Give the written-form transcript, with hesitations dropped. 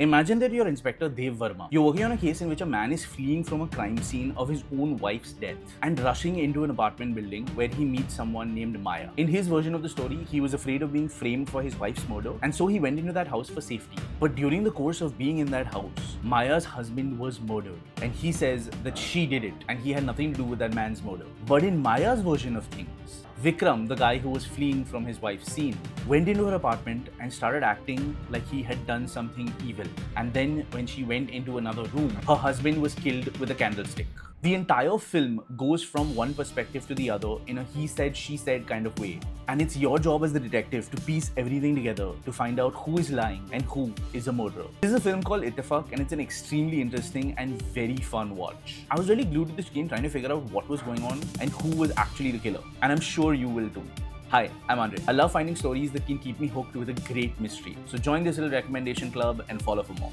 Imagine that you're Inspector Dev Verma. You're working on a case in which a man is fleeing from a crime scene of his own wife's death and rushing into an apartment building where he meets someone named Maya. In his version of the story, he was afraid of being framed for his wife's murder, and so he went into that house for safety. But during the course of being in that house, Maya's husband was murdered, and he says that she did it and he had nothing to do with that man's murder. But in Maya's version of things, Vikram, the guy who was fleeing from his wife's scene, went into her apartment and started acting like he had done something evil. And then when she went into another room, her husband was killed with a candlestick. The entire film goes from one perspective to the other in a he said, she said kind of way. And it's your job as the detective to piece everything together to find out who is lying and who is a murderer. This is a film called Ittefaq, and it's an extremely interesting and very fun watch. I was really glued to this game trying to figure out what was going on and who was actually the killer. And I'm sure you will too. Hi, I'm Andre. I love finding stories that can keep me hooked with a great mystery. So join this little recommendation club and follow for more.